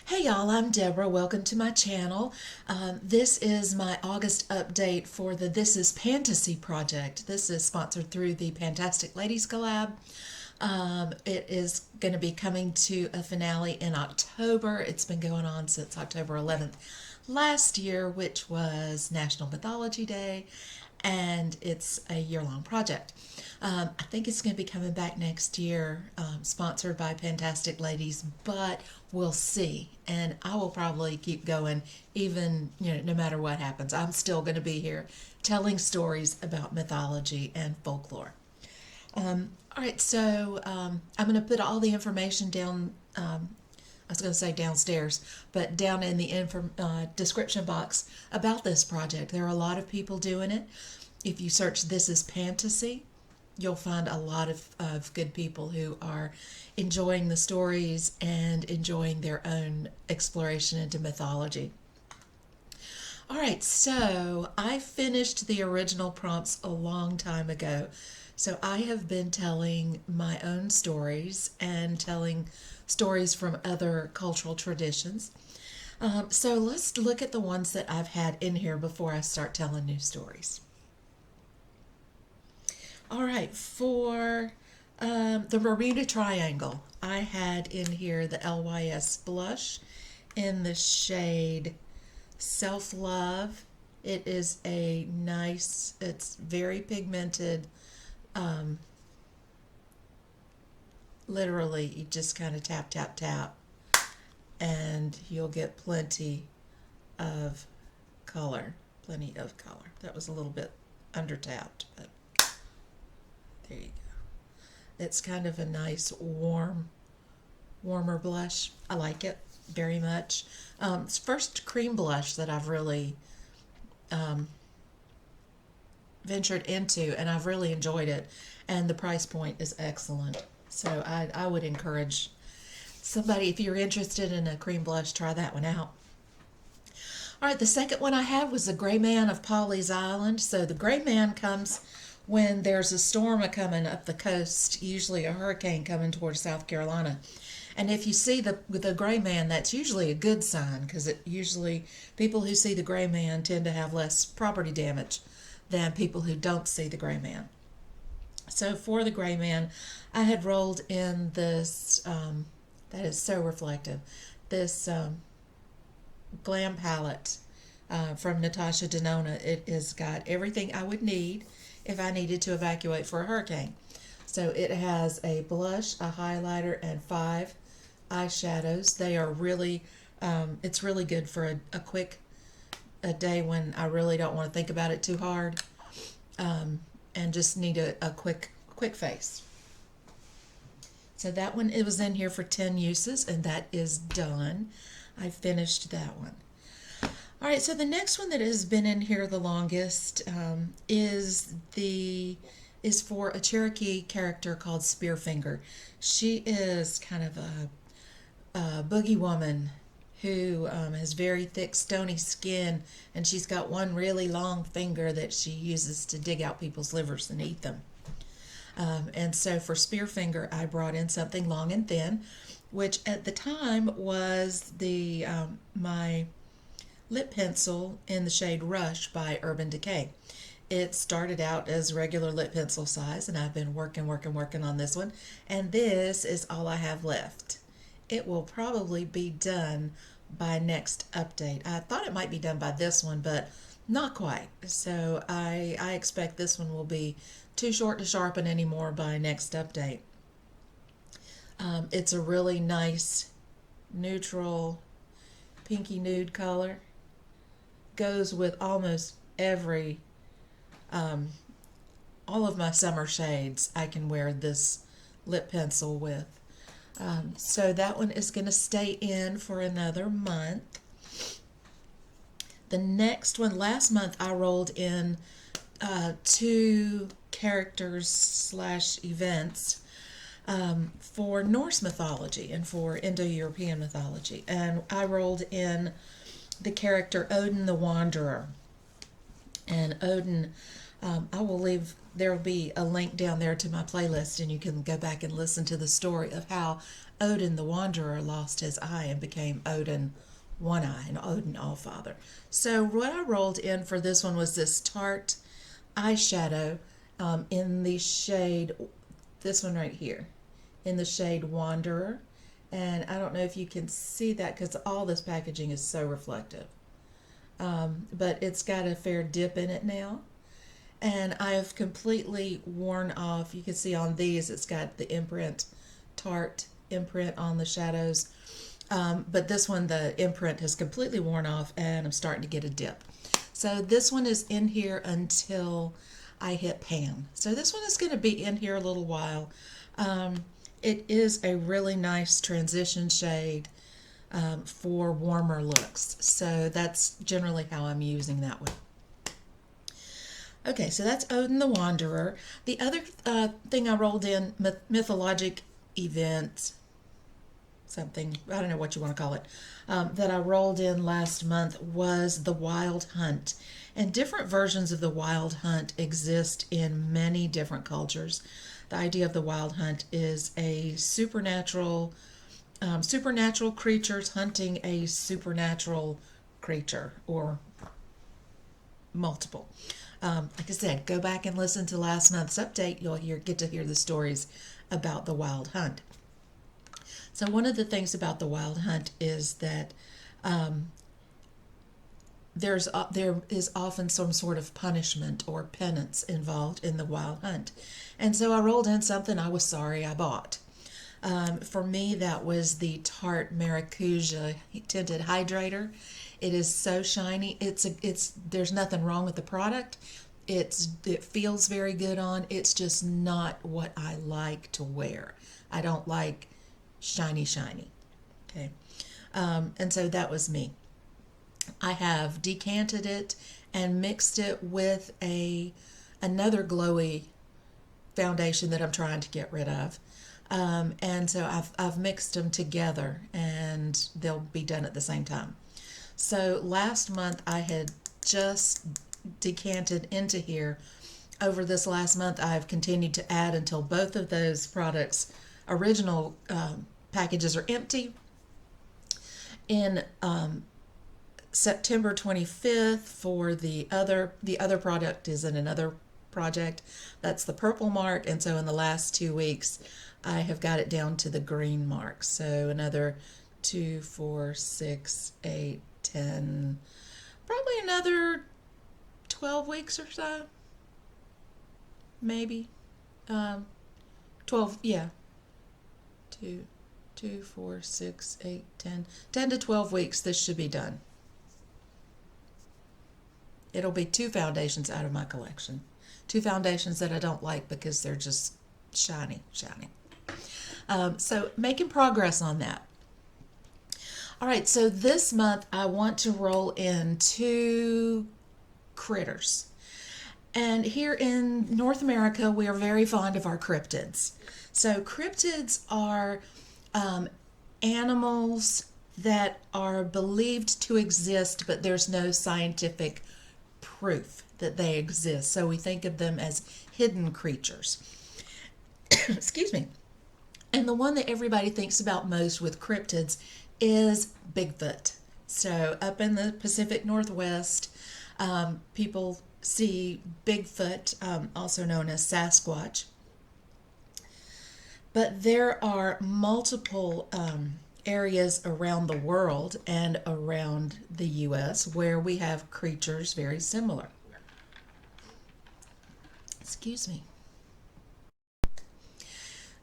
Hey y'all, I'm Deborah. Welcome to my channel. This is my August update for the This is Pantasy project. This is sponsored through the Fantastic Ladies Collab. It is going to be coming to a finale in October. It's been going on since October 11th last year, which was National Mythology Day, and it's a year-long project. I think it's going to be coming back next year, sponsored by Fantastic Ladies, but we'll see. And I will probably keep going, even no matter what happens. I'm still going to be here telling stories about mythology and folklore. All right, so I'm going to put all the information down. I was going to say downstairs, but down in the description box about this project. There are a lot of people doing it. If you search "This is Pantasy," you'll find a lot of good people who are enjoying the stories and enjoying their own exploration into mythology. All right, so I finished the original prompts a long time ago. So I have been telling my own stories and telling stories from other cultural traditions. So let's look at the ones that I've had in here before I start telling new stories. All right, for the Marina Triangle, I had in here the LYS blush in the shade Self Love. It is a nice, it's very pigmented. Literally, you just kind of tap, tap, tap, and you'll get plenty of color. Plenty of color. That was a little bit under tapped, but there you go. It's kind of a nice warmer blush. I like it very much. It's first cream blush that I've really ventured into, and I've really enjoyed it, and the price point is excellent. So I would encourage somebody, if you're interested in a cream blush, try that one out. All right, the second one I had was the Gray Man of Polly's Island. So the Gray Man comes when there's a storm coming up the coast, usually a hurricane coming towards South Carolina. And if you see the gray man, that's usually a good sign, because it usually people who see the gray man tend to have less property damage than people who don't see the gray man. So for the gray man, I had rolled in this, that is so reflective, this glam palette from Natasha Denona. It has got everything I would need if I needed to evacuate for a hurricane. So it has a blush, a highlighter, and 5 eyeshadows. They are really, it's really good for a day when I really don't want to think about it too hard, and just need a quick face. So that one, it was in here for 10 uses, and that is done. I finished that one. All right, so the next one that has been in here the longest is for a Cherokee character called Spearfinger. She is kind of a boogie woman who has very thick, stony skin, and she's got one really long finger that she uses to dig out people's livers and eat them. And so for Spearfinger, I brought in something long and thin, which at the time was the my lip pencil in the shade Rush by Urban Decay. It started out as regular lip pencil size, and I've been working on this one, and this is all I have left. It will probably be done by next update. I thought it might be done by this one, but not quite. So I expect this one will be too short to sharpen anymore by next update. It's a really nice neutral pinky nude color. Goes with almost every all of my summer shades. I can wear this lip pencil with. So that one is going to stay in for another month. The next one, last month I rolled in 2 characters / events for Norse mythology and for Indo-European mythology. And I rolled in the character Odin the Wanderer. And Odin I will leave, there will be a link down there to my playlist, and you can go back and listen to the story of how Odin the Wanderer lost his eye and became Odin One Eye and Odin Allfather. So, what I rolled in for this one was this Tarte eyeshadow in the shade, this one right here, in the shade Wanderer. And I don't know if you can see that because all this packaging is so reflective. But it's got a fair dip in it now. And I have completely worn off, you can see on these, it's got the imprint, Tarte imprint on the shadows. But this one, the imprint has completely worn off and I'm starting to get a dip. So this one is in here until I hit pan. So this one is going to be in here a little while. It is a really nice transition shade for warmer looks. So that's generally how I'm using that one. Okay, so that's Odin the Wanderer. The other thing I rolled in, mythologic event, something, I don't know what you want to call it, that I rolled in last month was the Wild Hunt. And different versions of the Wild Hunt exist in many different cultures. The idea of the Wild Hunt is a supernatural creatures hunting a supernatural creature or multiple. Like I said, go back and listen to last month's update. You'll get to hear the stories about the Wild Hunt. So one of the things about the Wild Hunt is that there is often some sort of punishment or penance involved in the Wild Hunt. And so I rolled in something I was sorry I bought. For me, that was the Tarte Maracuja Tinted Hydrator. It is so shiny. There's nothing wrong with the product. It feels very good on. It's just not what I like to wear. I don't like shiny. Okay. And so that was me. I have decanted it and mixed it with another glowy foundation that I'm trying to get rid of. And so I've mixed them together and they'll be done at the same time. So last month I had just decanted into here. Over this last month I've continued to add until both of those products original packages are empty. In September 25th for the other product is in another project. That's the purple mark, and so in the last 2 weeks I have got it down to the green mark. So another 2, 4, 6, 8, 10, probably another 12 weeks or so. Maybe. 12, yeah. 2, 4, 6, 8, 10. 10 to 12 weeks this should be done. It'll be 2 foundations out of my collection. 2 foundations that I don't like because they're just shiny. So making progress on that. All right, so this month I want to roll in 2 critters. And here in North America, we are very fond of our cryptids. So cryptids are animals that are believed to exist, but there's no scientific proof that they exist. So we think of them as hidden creatures. Excuse me. And the one that everybody thinks about most with cryptids is Bigfoot. So up in the Pacific Northwest, people see Bigfoot, also known as Sasquatch. But there are multiple areas around the world and around the U.S. where we have creatures very similar. Excuse me.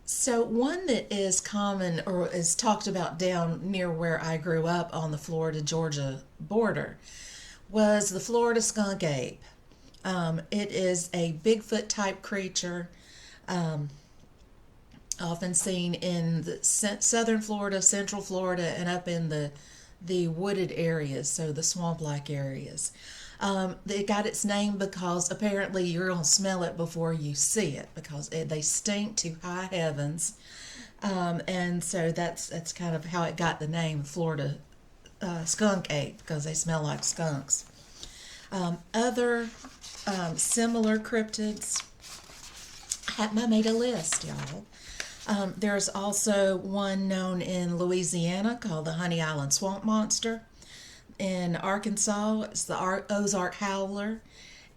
So one that is common or is talked about down near where I grew up on the Florida-Georgia border was the Florida skunk ape. It is a Bigfoot type creature, often seen in the southern Florida, central Florida, and up in the wooded areas, so the swamp-like areas. It got its name because apparently you're going to smell it before you see it because they stink to high heavens. And so that's kind of how it got the name Florida skunk ape, because they smell like skunks. Other similar cryptids, I made a list, y'all. There's also one known in Louisiana called the Honey Island Swamp Monster. In Arkansas, it's the Ozark Howler.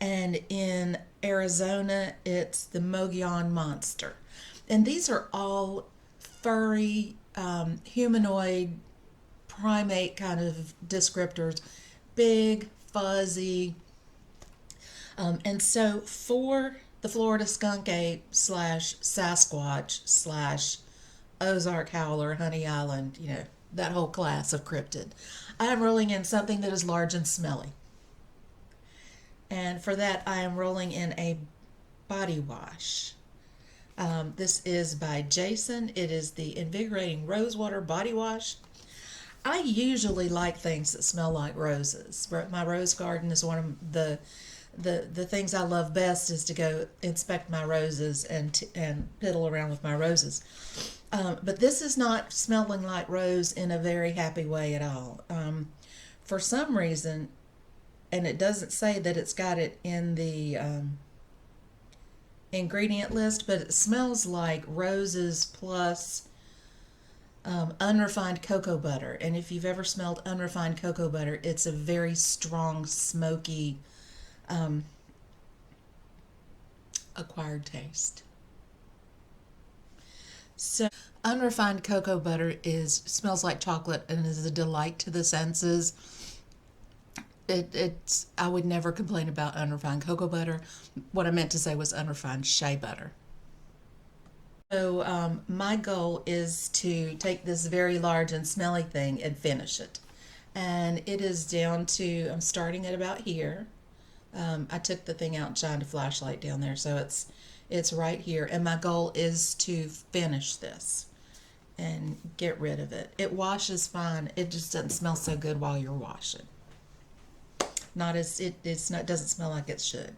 And in Arizona, it's the Mogollon Monster. And these are all furry, humanoid, primate kind of descriptors. Big, fuzzy. And so for the Florida Skunk Ape slash Sasquatch slash Ozark Howler, Honey Island, that whole class of cryptid, I am rolling in something that is large and smelly. And for that, I am rolling in a body wash. This is by Jason. It is the Invigorating Rosewater Body Wash. I usually like things that smell like roses. My rose garden is one of the things I love best is to go inspect my roses and piddle around with my roses. But this is not smelling like rose in a very happy way at all. For some reason, and it doesn't say that it's got it in the ingredient list, but it smells like roses plus unrefined cocoa butter. And if you've ever smelled unrefined cocoa butter, it's a very strong, smoky, acquired taste. So unrefined cocoa butter smells like chocolate and is a delight to the senses. I would never complain about unrefined cocoa butter. What I meant to say was unrefined shea butter. So my goal is to take this very large and smelly thing and finish it. And it is down to, I'm starting at about here. I took the thing out and shined a flashlight down there, so it's right here. And my goal is to finish this and get rid of it. It washes fine. It just doesn't smell so good while you're washing. It doesn't smell like it should.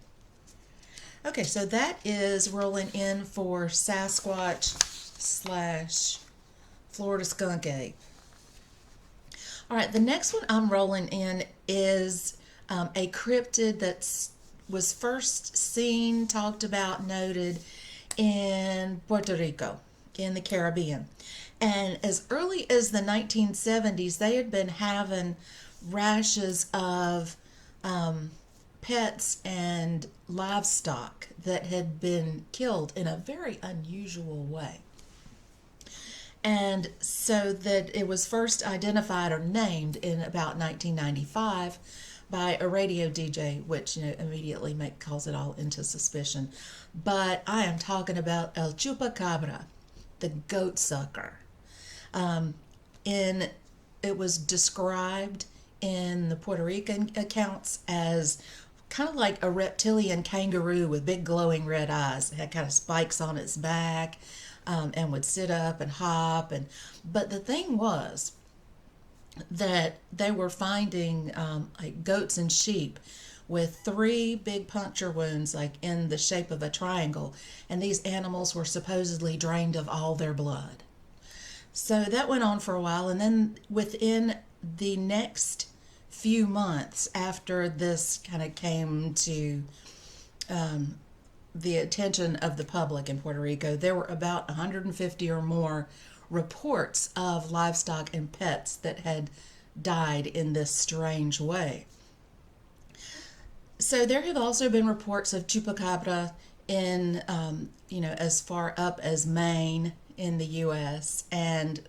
Okay, so that is rolling in for Sasquatch slash Florida Skunk Ape. All right, the next one I'm rolling in is a cryptid that was first seen, talked about, noted in Puerto Rico, in the Caribbean. And as early as the 1970s, they had been having rashes of pets and livestock that had been killed in a very unusual way. And so that it was first identified or named in about 1995 by a radio DJ, which immediately calls it all into suspicion. But I am talking about El Chupacabra, the goat sucker. It was described in the Puerto Rican accounts as kind of like a reptilian kangaroo with big glowing red eyes. It had kind of spikes on its back, and would sit up and hop. But the thing was that they were finding like goats and sheep with 3 big puncture wounds, like in the shape of a triangle, and these animals were supposedly drained of all their blood. So that went on for a while, and then within the next few months after this kind of came to the attention of the public in Puerto Rico, there were about 150 or more reports of livestock and pets that had died in this strange way. So there have also been reports of Chupacabra in, as far up as Maine in the U.S. and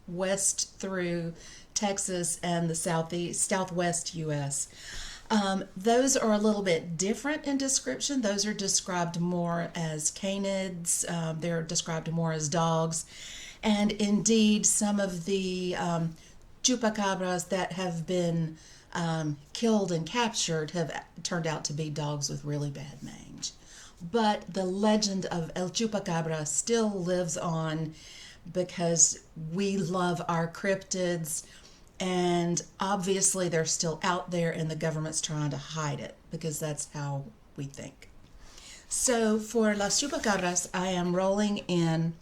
west through Texas and the southwest U.S. Those are a little bit different in description. Those are described more as canids. They're described more as dogs. And indeed, some of the chupacabras that have been killed and captured have turned out to be dogs with really bad mange. But the legend of El Chupacabra still lives on because we love our cryptids, and obviously they're still out there and the government's trying to hide it because that's how we think. So for Las Chupacabras, I am rolling in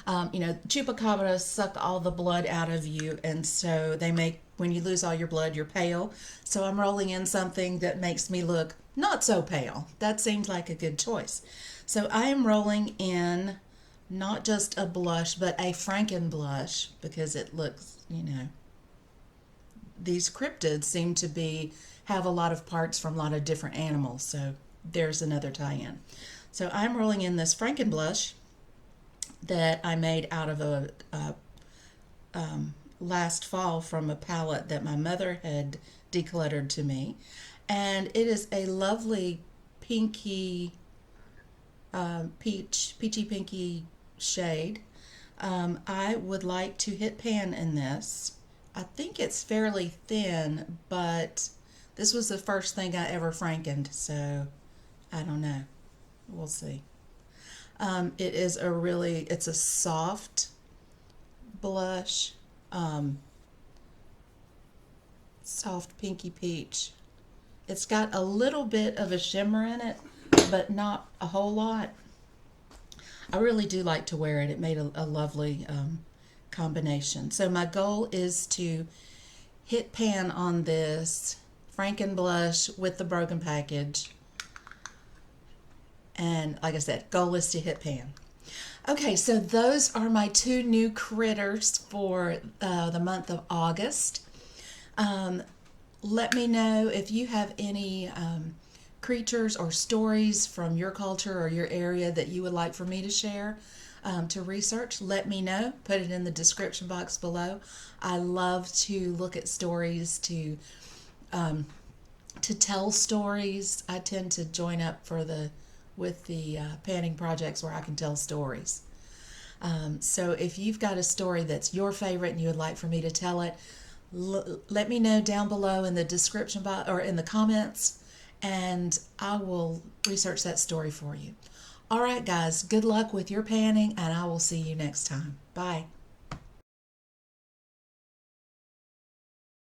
Chupacabra suck all the blood out of you, and so they make, when you lose all your blood, you're pale. So I'm rolling in something that makes me look not so pale. That seems like a good choice. So I am rolling in not just a blush, but a Franken blush, because it looks, these cryptids seem to have a lot of parts from a lot of different animals. So there's another tie-in. So I'm rolling in this Franken blush that I made out of last fall from a palette that my mother had decluttered to me, and it is a lovely pinky, peachy pinky shade. I would like to hit pan in this. I think it's fairly thin, but this was the first thing I ever frankened, so I don't know. We'll see. It's a soft blush, soft pinky peach. It's got a little bit of a shimmer in it, but not a whole lot. I really do like to wear it. It made a lovely combination. So my goal is to hit pan on this Franken blush with the broken package. And like I said, goal is to hit pan. Okay, so those are my two new critters for the month of August. Let me know if you have any creatures or stories from your culture or your area that you would like for me to share, to research. Let me know. Put it in the description box below. I love to look at stories, to tell stories. I tend to join up with the panning projects where I can tell stories. So if you've got a story that's your favorite and you would like for me to tell it, let me know down below in the description box or in the comments, and I will research that story for you. All right, guys, good luck with your panning, and I will see you next time. Bye.